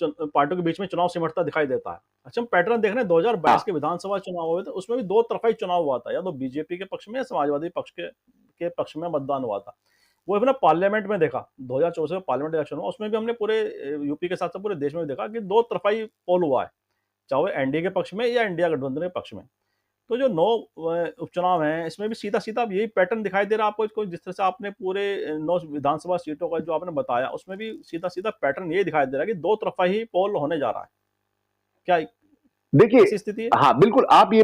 पार्टियों के बीच में चुनाव सिमटता दिखाई देता है। अच्छा, हम पैटर्न देख रहे हैं 2022 हाँ के विधानसभा चुनाव हुए थे, उसमें भी दो तरफा ही चुनाव हुआ था, या तो बीजेपी के पक्ष में या समाजवादी पक्ष के पक्ष में मतदान हुआ था। वो हमने पार्लियामेंट में देखा, 2024 में पार्लियामेंट इलेक्शन हुआ, उसमें भी हमने पूरे यूपी के साथ साथ पूरे देश में भी देखा कि दो तरफा ही पोल हुआ है, चाहे वो एनडीए के पक्ष में या इंडिया गठबंधन के पक्ष में। तो जो 9 उपचुनाव हैं, इसमें भी सीधा-सीधा अब यही पैटर्न दिखाई दे रहा है आपको, इसको जिस तरह से आपने पूरे 9 विधानसभा सीटों का जो आपने बताया, उसमें भी सीधा-सीधा पैटर्न यही दिखाई दे रहा है कि दो तरफ़ा ही पोल होने जा रहा है। क्या देखिए, ऐसी स्थिति है? हाँ बिल्कुल आप ये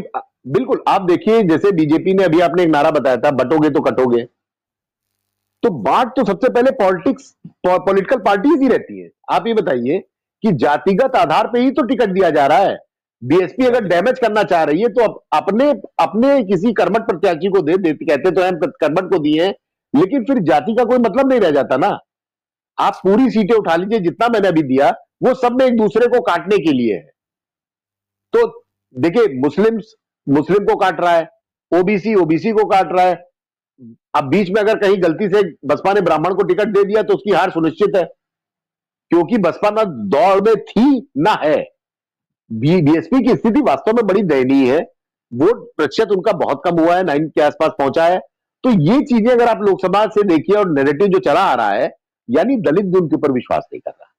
बिल्कुल आप देखिए जैसे बीजेपी ने अभी आपने एक नारा बताया था बटोगे तो कटोगे। तो बात तो सबसे पहले पॉलिटिक्स पॉलिटिकल पार्टीज ही रहती है। आप ये बताइए कि जातिगत आधार पे ही तो टिकट दिया जा रहा है। बीएसपी अगर डैमेज करना चाह रही है तो अपने अपने किसी कर्मठ प्रत्याशी को दे कहते तो हम कर्मठ को दिए हैं, लेकिन फिर जाति का कोई मतलब नहीं रह जाता ना। आप पूरी सीटें उठा लीजिए जितना मैंने अभी दिया, वो सब में एक दूसरे को काटने के लिए है। तो देखिए मुस्लिम को काट रहा है, ओबीसी ओबीसी को काट रहा है। अब बीच में अगर कहीं गलती से बसपा ने ब्राह्मण को टिकट दे दिया तो उसकी हार सुनिश्चित है, क्योंकि बसपा ना दौड़ में थी ना है। बीएसपी की स्थिति वास्तव में बड़ी दयनीय है। वोट प्रतिशत उनका बहुत कम हुआ है, 9 के आसपास पहुंचा है। तो ये चीजें अगर आप लोकसभा से देखिए और नैरेटिव जो चला आ रहा है, यानी दलित भी उनके ऊपर विश्वास नहीं कर रहा।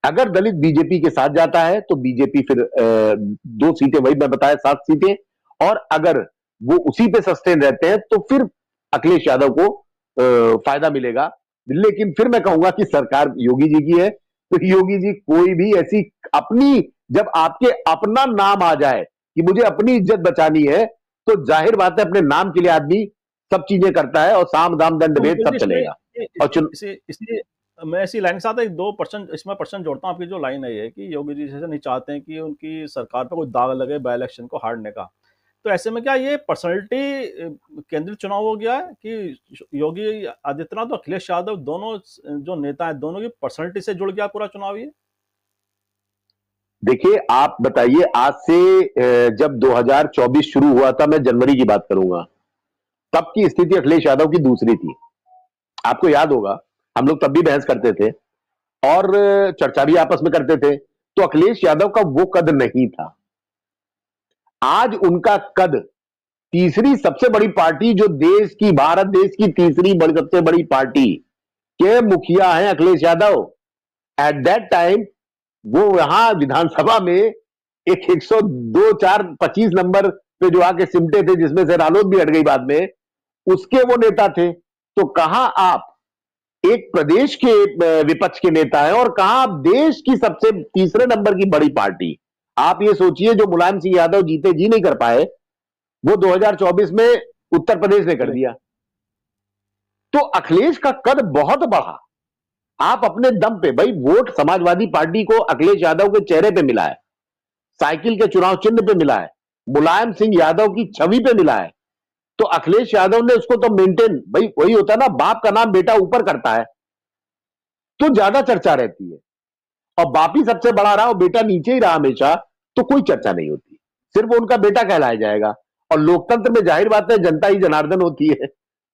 अगर दलित बीजेपी के साथ जाता है तो बीजेपी फिर 2 सीटें, वही मैं बताया 7 सीटें, और अगर वो उसी पे सस्टेन रहते हैं तो फिर अखिलेश यादव को फायदा मिलेगा। लेकिन फिर मैं कहूंगा कि सरकार योगी जी की है, तो योगी जी कोई भी ऐसी अपनी, जब आपके अपना नाम आ जाए कि मुझे अपनी इज्जत बचानी है, तो जाहिर बात है अपने नाम के लिए आदमी सब चीजें करता है और साम दाम दंड तो भेद मुकेश सब जी, इसमें चलेगा। और इसलिए मैं इसी लाइन के साथ एक 2% इसमें पर्सन जोड़ता हूँ। आपकी जो लाइन है ये कि योगी जी जैसे नहीं चाहते हैं कि उनकी सरकार पे कोई दाग लगे बाई इलेक्शन को हारने का। तो ऐसे में क्या ये पर्सनैलिटी केंद्रित चुनाव हो गया है कि योगी आदित्यनाथ और अखिलेश यादव दोनों जो नेता हैं, दोनों की पर्सनैलिटी से जुड़ गया पूरा चुनाव ये? देखिए आप बताइए, आज से जब 2024 शुरू हुआ था, मैं जनवरी की बात करूंगा, तब की स्थिति अखिलेश यादव की दूसरी थी। आपको याद होगा हम लोग तब भी बहस करते थे और चर्चा भी आपस में करते थे। तो अखिलेश यादव का वो कद नहीं था। आज उनका कद, तीसरी सबसे बड़ी पार्टी जो देश की, भारत देश की तीसरी बड़ी सबसे बड़ी पार्टी के मुखिया हैं Akhilesh Yadav. At that time वो यहां विधानसभा में एक 102 4 25 नंबर पे जो आके सिमटे थे, जिसमें से रालोद भी हट गई बाद में, उसके वो नेता थे। तो कहां आप एक प्रदेश के विपक्ष के नेता हैं और कहां आप देश की सबसे तीसरे नंबर की बड़ी पार्टी। आप ये सोचिए जो मुलायम सिंह यादव जीते जी नहीं कर पाए, वो 2024 में उत्तर प्रदेश ने कर दिया। तो अखिलेश का कद बहुत बढ़ा। आप अपने दम पे, भाई वोट समाजवादी पार्टी को अखिलेश यादव के चेहरे पे मिला है, साइकिल के चुनाव चिन्ह पे मिला है, मुलायम सिंह यादव की छवि पे मिला है, तो अखिलेश यादव ने उसको तो मेंटेन, भाई वही होता है ना, बाप का नाम बेटा ऊपर करता है तो ज्यादा चर्चा रहती है। और बाप ही सबसे बड़ा रहा और बेटा नीचे ही रहा हमेशा, तो कोई चर्चा नहीं होती, सिर्फ वो उनका बेटा कहलाया जाएगा। और लोकतंत्र में जाहिर बात है जनता ही जनार्दन होती है।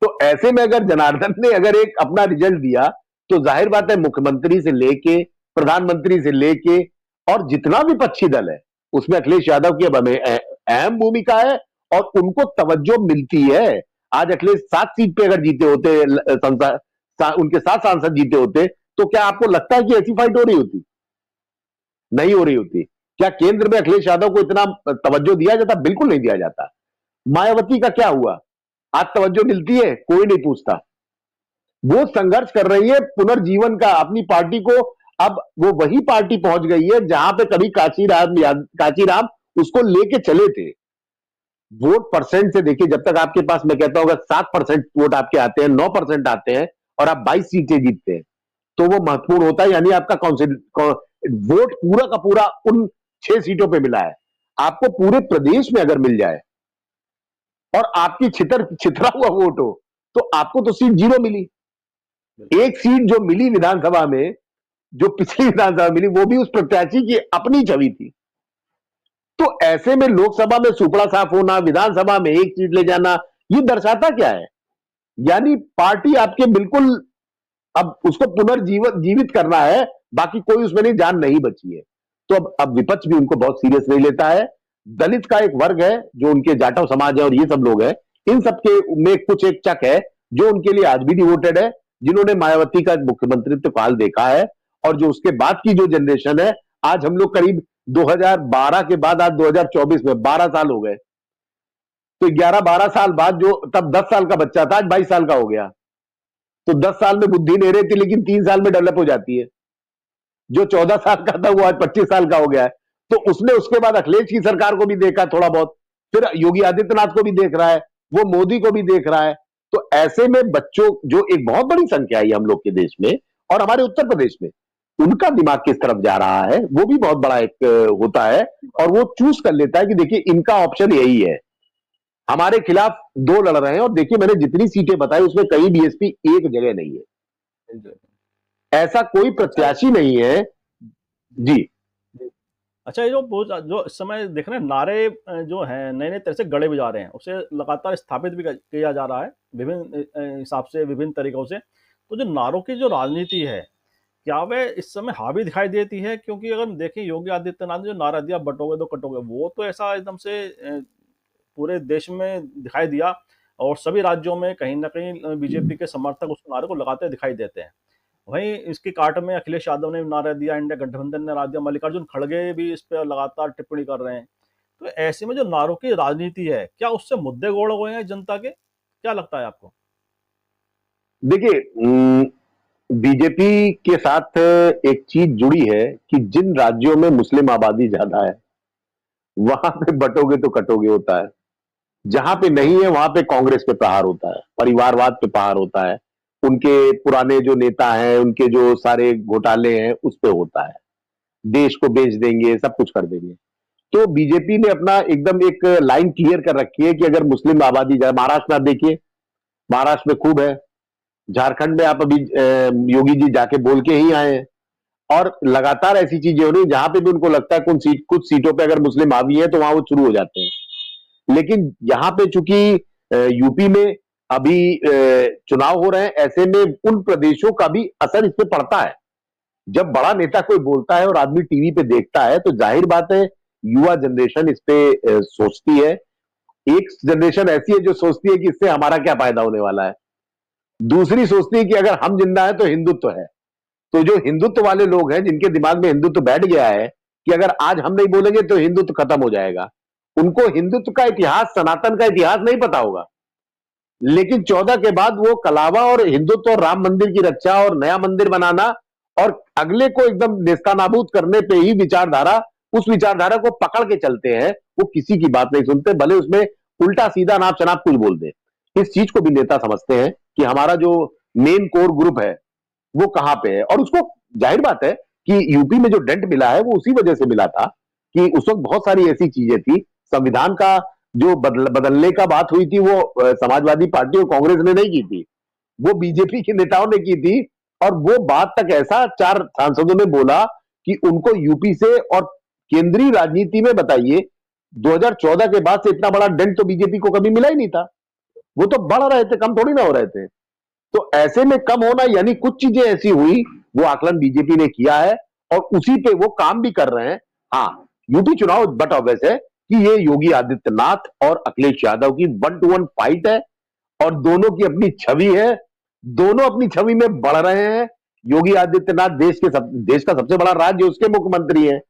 तो ऐसे में अगर जनार्दन ने अगर एक अपना रिजल्ट दिया, तो जाहिर बात है मुख्यमंत्री से लेके प्रधानमंत्री से लेके और जितना विपक्षी दल है उसमें अखिलेश यादव की अब हमें अहम भूमिका है और उनको तवज्जो मिलती है। आज अखिलेश 7 सीट पे अगर जीते होते, उनके 7 सांसद जीते होते, तो क्या आपको लगता है कि ऐसी फाइट हो रही होती? नहीं हो रही होती। क्या केंद्र में अखिलेश यादव को इतना तवज्जो दिया जाता? बिल्कुल नहीं दिया जाता। मायावती का क्या हुआ? आज तवज्जो मिलती है? कोई नहीं पूछता। वो संघर्ष कर रही है पुनर्जीवन का अपनी पार्टी को। अब वो वही पार्टी पहुंच गई है जहां पे कभी कांचीराम उसको लेके चले थे। वोट परसेंट से देखिए, जब तक आपके पास, मैं कहता हूँ, अगर 7% वोट आपके आते हैं, 9% आते हैं और आप 22 सीटें जीतते हैं, तो वो महत्वपूर्ण होता है। यानी आपका वोट पूरा का पूरा उन 6 सीटों पे मिला है। आपको पूरे प्रदेश में अगर मिल जाए और आपकी छितरा हुआ वोट हो, तो आपको तो सीट 0 मिली। एक सीट जो मिली विधानसभा में, जो पिछली विधानसभा मिली, वो भी उस प्रत्याशी की अपनी छवि थी। तो ऐसे में लोकसभा में सुपड़ा साफ होना, विधानसभा में एक सीट ले जाना, ये दर्शाता क्या है? यानी पार्टी आपके बिल्कुल अब उसको पुनर्जीवित जीवित करना है, बाकी कोई उसमें नहीं, जान नहीं बची है। तो अब विपक्ष भी उनको बहुत सीरियस नहीं लेता है। दलित का एक वर्ग है जो उनके जाटव समाज है और ये सब लोग हैं, इन सब के में कुछ एक चक है जो उनके लिए आज भी डिवोटेड है, जिन्होंने मायावती का मुख्यमंत्रित्व काल देखा है। और जो उसके बाद की जो जनरेशन है, आज हम लोग करीब 2012 के बाद आज 2024 में 12 साल हो गए, तो 11-12 साल बाद जो तब 10 साल का बच्चा था आज 22 साल का हो गया। तो 10 साल में बुद्धि नहीं रहती, लेकिन 3 साल में डेवलप हो जाती है। जो 14 साल का था वो आज 25 साल का हो गया है। तो उसने उसके बाद अखिलेश की सरकार को भी देखा थोड़ा बहुत, फिर योगी आदित्यनाथ को भी देख रहा है, वो मोदी को भी देख रहा है। तो ऐसे में बच्चों, जो एक बहुत बड़ी संख्या है हम लोग के देश में और हमारे उत्तर प्रदेश में, उनका दिमाग किस तरफ जा रहा है वो भी बहुत बड़ा एक होता है। और वो चूज कर लेता है कि देखिए इनका ऑप्शन यही है। हमारे खिलाफ 2 लड़ रहे हैं और देखिए मैंने जितनी सीटें बताई उसमें कहीं बीएसपी एक जगह नहीं है, ऐसा कोई अच्छा प्रत्याशी नहीं है। जी। अच्छा, ये जो इस समय देख रहे हैं नारे जो हैं नए नए तरह से गड़े भी जा रहे हैं, उसे लगातार स्थापित भी किया जा रहा है विभिन्न हिसाब से, विभिन्न तरीकों से। तो जो नारों की जो राजनीति है, क्या वह इस समय हावी दिखाई देती है? क्योंकि अगर हम देखें योगी आदित्यनाथ ने जो नारा दिया, बटोगे तो कटोगे, वो तो ऐसा एकदम से पूरे देश में दिखाई दिया और सभी राज्यों में कहीं ना कहीं बीजेपी के समर्थक उस नारे को लगाते दिखाई देते हैं। वहीं इसके काट में अखिलेश यादव ने नारा दिया, इंडिया गठबंधन ने नारा दिया, मल्लिकार्जुन खड़गे भी इस पर लगातार टिप्पणी कर रहे हैं। तो ऐसे में जो नारों की राजनीति है, क्या उससे मुद्दे गोड़ हुए हैं जनता के? क्या लगता है आपको? देखिए, बीजेपी के साथ एक चीज जुड़ी है कि जिन राज्यों में मुस्लिम आबादी ज्यादा है वहां पे बटोगे तो कटोगे होता है, जहां पे नहीं है वहां पे कांग्रेस पे प्रहार होता है, परिवारवाद पे प्रहार होता है, उनके पुराने जो नेता हैं उनके जो सारे घोटाले हैं उस पे होता है, देश को बेच देंगे, सब कुछ कर देंगे। तो बीजेपी ने अपना एकदम एक लाइन क्लियर कर रखी है कि अगर मुस्लिम आबादी जाए, महाराष्ट्र में आप देखिए, महाराष्ट्र में खूब है, झारखंड में आप अभी योगी जी जाके बोल के ही आए हैं। और लगातार ऐसी चीजें हो रही है जहां पे भी उनको लगता है कुछ सीटों पे अगर मुस्लिम हावी है तो वहां वो शुरू हो जाते हैं। लेकिन यहां पे चूंकि यूपी में अभी चुनाव हो रहे हैं, ऐसे में उन प्रदेशों का भी असर इस पे पड़ता है। जब बड़ा नेता कोई बोलता है और आदमी टीवी पे देखता है तो जाहिर बात है युवा जनरेशन इस पे सोचती है। एक जनरेशन ऐसी है जो सोचती है कि इससे हमारा क्या फायदा होने वाला है, दूसरी सोचती है कि अगर हम जिंदा है तो हिंदुत्व है। तो जो हिंदुत्व वाले लोग हैं जिनके दिमाग में हिंदुत्व बैठ गया है कि अगर आज हम नहीं बोलेंगे तो हिंदुत्व खत्म हो जाएगा, उनको हिंदुत्व का इतिहास, सनातन का इतिहास नहीं पता होगा। लेकिन 14 के बाद वो कलावा और हिंदुत्व और राम मंदिर की रक्षा और नया मंदिर बनाना और अगले को एकदम नेस्तानाबूद करने पे ही विचारधारा, उस विचारधारा को पकड़ के चलते हैं। वो किसी की बात नहीं सुनते, भले उसमें उल्टा सीधा नाप शनाप कुछ बोल दे। इस चीज को भी नेता समझते हैं कि हमारा जो मेन कोर ग्रुप है वो कहां पे है। और उसको जाहिर बात है कि यूपी में जो डेंट मिला है वो उसी वजह से मिला था कि उस वक्त बहुत सारी ऐसी चीजें थी संविधान का जो बदलने का बात हुई थी वो समाजवादी पार्टी और कांग्रेस ने नहीं की थी, वो बीजेपी के नेताओं ने की थी। और वो बात तक ऐसा 4 सांसदों ने बोला कि उनको यूपी से और केंद्रीय राजनीति में बताइए 2014 के बाद से इतना बड़ा डेंट तो बीजेपी को कभी मिला ही नहीं था। वो तो बढ़ रहे थे, कम थोड़ी ना हो रहे थे। तो ऐसे में कम होना यानी कुछ चीजें ऐसी हुई, वो आकलन बीजेपी ने किया है और उसी पे वो काम भी कर रहे हैं। हाँ, यूपी चुनाव बट ऑब्वियस है कि ये योगी आदित्यनाथ और अखिलेश यादव की 1-to-1 फाइट है और दोनों की अपनी छवि है, दोनों अपनी छवि में बढ़ रहे हैं। योगी आदित्यनाथ देश का सबसे बड़ा राज्य, उसके मुख्यमंत्री हैं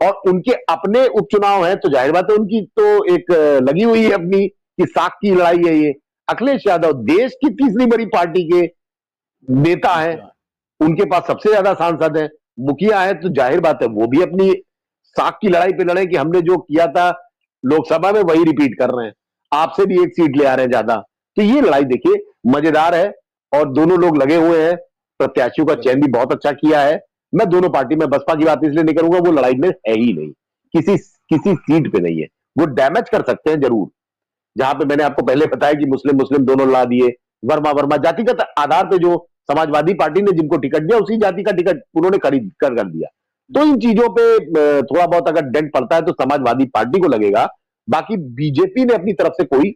और उनके अपने उपचुनाव हैं, तो जाहिर बात है उनकी तो एक लगी हुई है अपनी कि साख की लड़ाई है ये। अखिलेश यादव देश की तीसरी बड़ी पार्टी के नेता हैं, अच्छा। उनके पास सबसे ज्यादा सांसद हैं, मुखिया है, तो जाहिर बात है वो भी अपनी साख की लड़ाई पे लड़े कि हमने जो किया था लोकसभा में वही रिपीट कर रहे हैं, आपसे भी एक सीट ले आ रहे हैं ज्यादा। तो ये लड़ाई देखिए मजेदार है और दोनों लोग लगे हुए हैं, प्रत्याशियों का चयन भी बहुत अच्छा किया है। मैं दोनों पार्टी में बसपा की बात इसलिए नहीं करूंगा, वो लड़ाई में है ही नहीं, किसी किसी सीट पे नहीं है। वो डैमेज कर सकते हैं जरूर, जहां पे मैंने आपको पहले बताया कि मुस्लिम मुस्लिम दोनों लड़ा दिए, वर्मा वर्मा जातिगत आधार पे जो समाजवादी पार्टी ने जिनको टिकट दिया उसी जाति का टिकट उन्होंने खरीद कर दिया। तो इन चीजों पे थोड़ा बहुत अगर डेंट पड़ता है तो समाजवादी पार्टी को लगेगा। बाकी बीजेपी ने अपनी तरफ से कोई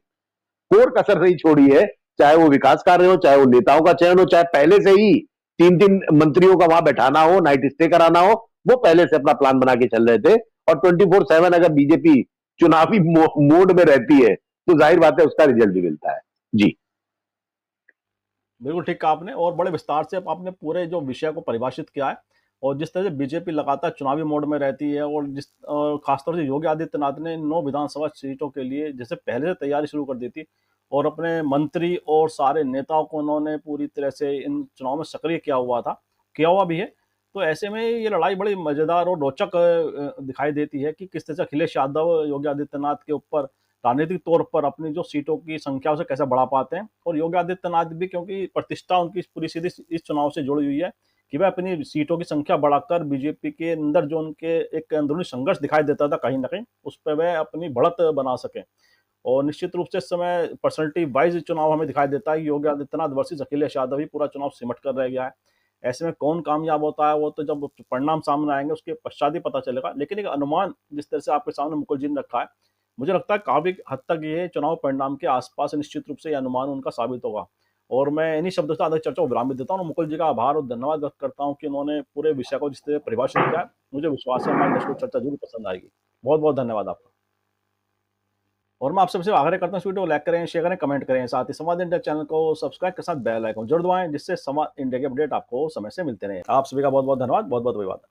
कोर कसर नहीं छोड़ी है, चाहे वो विकास कार्य हो, चाहे वो नेताओं का चयन हो, चाहे पहले से ही 3-3 मंत्रियों का वहां बैठाना हो, नाइट स्टे कराना हो, वो पहले से अपना प्लान बना के चल रहे थे। और 24/7 अगर बीजेपी चुनावी मोड में रहती है तो जाहिर बात है उसका रिजल्ट भी मिलता है। जी। बिल्कुल ठीक कहा आपने और बड़े विस्तार से आपने पूरे जो विषय को परिभाषित किया है और जिस तरह से बीजेपी लगातार चुनावी मोड में रहती है और खासतौर से योगी आदित्यनाथ ने 9 विधानसभा सीटों के लिए जैसे पहले से तैयारी शुरू कर दी थी और अपने मंत्री और सारे नेताओं को उन्होंने पूरी तरह से इन चुनाव में सक्रिय किया हुआ भी है। तो ऐसे में ये लड़ाई बड़ी मजेदार और रोचक दिखाई देती है कि किस तरह से अखिलेश यादव योगी आदित्यनाथ के ऊपर राजनीतिक तौर पर अपनी जो सीटों की संख्या उसे कैसे बढ़ा पाते हैं और योगी आदित्यनाथ भी क्योंकि प्रतिष्ठा उनकी पूरी सीधी इस चुनाव से जुड़ी हुई है कि वह अपनी सीटों की संख्या बढ़ाकर बीजेपी के अंदर जो उनके एक अंदरूनी संघर्ष दिखाई देता था कहीं ना कहीं उस पर वह अपनी बढ़त बना सके। और निश्चित रूप से इस समय पर्सनैलिटी वाइज चुनाव हमें दिखाई देता है कि योगी आदित्यनाथ वर्सेस अखिलेश यादव ही पूरा चुनाव सिमट कर रह गया है। ऐसे में कौन कामयाब होता है वो तो जब परिणाम सामने आएंगे उसके पश्चात ही पता चलेगा, लेकिन एक अनुमान जिस तरह से आपके सामने मुकुल जी ने रखा है मुझे लगता है काफी हद तक ये चुनाव परिणाम के आसपास निश्चित रूप से ये अनुमान उनका साबित होगा। और मैं इन्हीं शब्दों से आधा चर्चा को विराम भी देता हूँ और मुकुल जी का आभार और धन्यवाद व्यक्त करता हूँ कि उन्होंने पूरे विषय को जिस तरह परिभाषित किया। मुझे विश्वास है हमारे दर्शकों को चर्चा जरूर पसंद आएगी। बहुत बहुत धन्यवाद आपका। और मैं आपसे सिर्फ आग्रह करता हूँ इस वीडियो को लाइक करें, शेयर करें, कमेंट करें, साथ ही संवाद इंडिया चैनल को सब्सक्राइब के साथ बेल आइकन जरूर दबाएं जिससे संवाद इंडिया के अपडेट आपको समय से मिलते रहे। आप सभी का बहुत बहुत धन्यवाद, बहुत बहुत अभिवादन।